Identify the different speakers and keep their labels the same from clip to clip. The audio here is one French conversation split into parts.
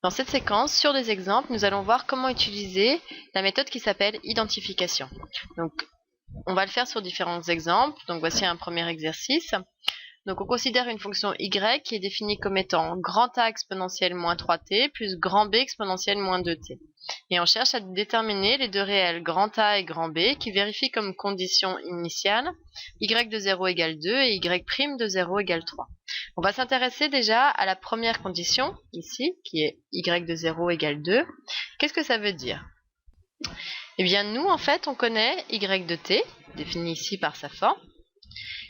Speaker 1: Dans cette séquence, sur des exemples, nous allons voir comment utiliser la méthode qui s'appelle identification. Donc, on va le faire sur différents exemples. Donc, voici un premier exercice. Donc, on considère une fonction y qui est définie comme étant grand A exponentielle moins 3t plus grand B exponentielle moins 2t. Et on cherche à déterminer les deux réels grand A et grand B qui vérifient comme condition initiale y de 0 égale 2 et y' de 0 égale 3. On va s'intéresser déjà à la première condition, ici, qui est y de 0 égale 2. Qu'est-ce que ça veut dire? Eh bien, nous, en fait, on connaît y de t, défini ici par sa forme.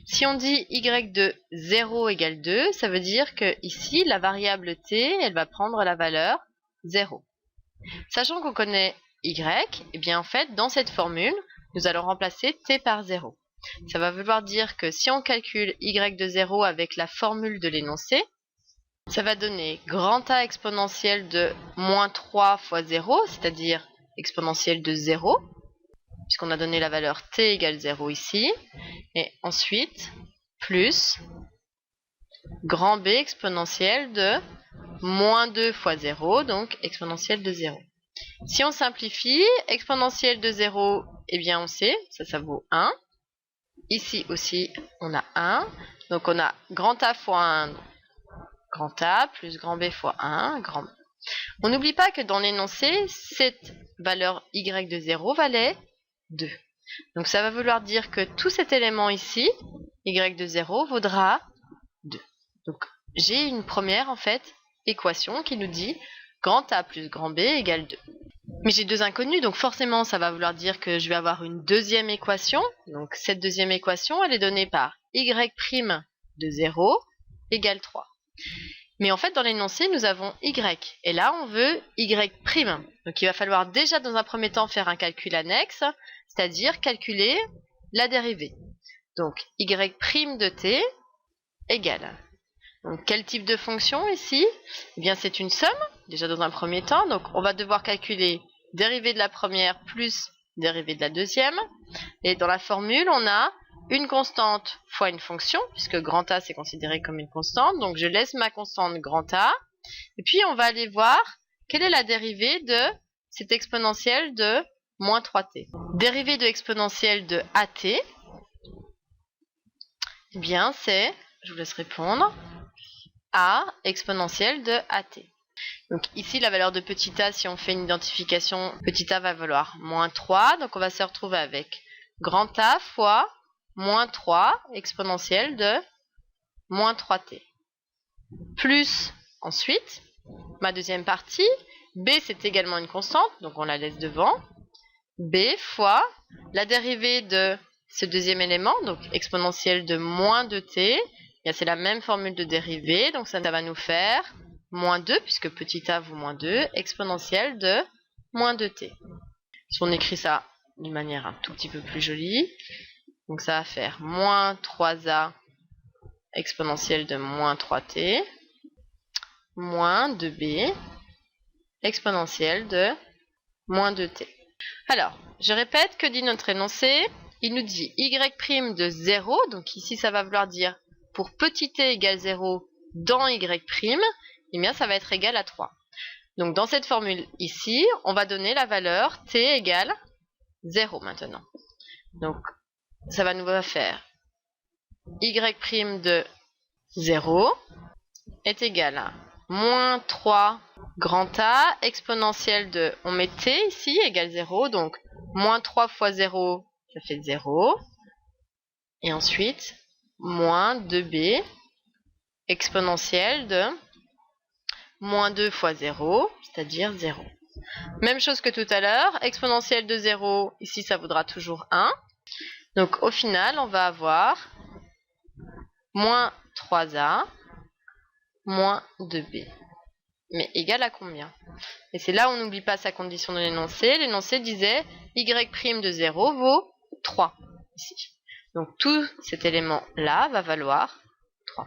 Speaker 1: Si on dit y de 0 égale 2, ça veut dire que ici, la variable t, elle va prendre la valeur 0. Sachant qu'on connaît y, eh bien, en fait, dans cette formule, nous allons remplacer t par 0. Ça va vouloir dire que si on calcule y de 0 avec la formule de l'énoncé, ça va donner grand A exponentielle de moins 3 fois 0, c'est-à-dire exponentielle de 0, puisqu'on a donné la valeur t égale 0 ici, et ensuite plus grand B exponentielle de moins 2 fois 0, donc exponentielle de 0. Si on simplifie, exponentielle de 0, eh bien on sait, ça vaut 1. Ici aussi, on a 1. Donc on a grand A fois 1, grand A, plus grand B fois 1, grand B. On n'oublie pas que dans l'énoncé, cette valeur y de 0 valait 2. Donc ça va vouloir dire que tout cet élément ici, y de 0, vaudra 2. Donc j'ai une première, en fait, équation qui nous dit grand A plus grand B égale 2. Mais j'ai deux inconnus, donc forcément ça va vouloir dire que je vais avoir une deuxième équation. Donc cette deuxième équation, elle est donnée par y' de 0 égale 3. Mais en fait dans l'énoncé nous avons y, et là on veut y'. Donc il va falloir déjà dans un premier temps faire un calcul annexe, c'est-à-dire calculer la dérivée. Donc y' de t égale. Donc quel type de fonction ici? Eh bien c'est une somme, déjà dans un premier temps. Donc on va devoir calculer dérivée de la première plus dérivée de la deuxième. Et dans la formule, on a une constante fois une fonction, puisque grand A c'est considéré comme une constante. Donc je laisse ma constante grand A. Et puis on va aller voir quelle est la dérivée de cette exponentielle de moins 3t. Dérivée de exponentielle de AT, eh bien c'est, je vous laisse répondre, A exponentielle de AT. Donc ici, la valeur de petit a, si on fait une identification, petit a va valoir moins 3. Donc on va se retrouver avec grand A fois moins 3 exponentielle de moins 3t. Plus, ensuite, ma deuxième partie, B c'est également une constante, donc on la laisse devant. B fois la dérivée de ce deuxième élément, donc exponentielle de moins 2t. C'est la même formule de dérivée, donc ça va nous faire moins 2, puisque petit a vaut moins 2, exponentielle de moins 2t. Si on écrit ça d'une manière un tout petit peu plus jolie, donc ça va faire moins 3a exponentielle de moins 3t, moins 2b exponentielle de moins 2t. Alors, je répète, que dit notre énoncé? Il nous dit y' de 0, donc ici ça va vouloir dire pour petit t égale 0 dans y', eh bien ça va être égal à 3. Donc dans cette formule ici, on va donner la valeur t égale 0 maintenant. Donc ça va nous faire y' de 0 est égal à moins 3 grand A exponentielle de, on met t ici égale 0, donc moins 3 fois 0, ça fait 0. Et ensuite, moins 2b exponentielle de moins 2 fois 0, c'est-à-dire 0. Même chose que tout à l'heure, exponentielle de 0, ici ça vaudra toujours 1. Donc au final, on va avoir moins 3a moins 2b. Mais égal à combien? Et c'est là où on n'oublie pas sa condition de l'énoncé. L'énoncé disait y' de 0 vaut 3 ici. Donc tout cet élément-là va valoir 3.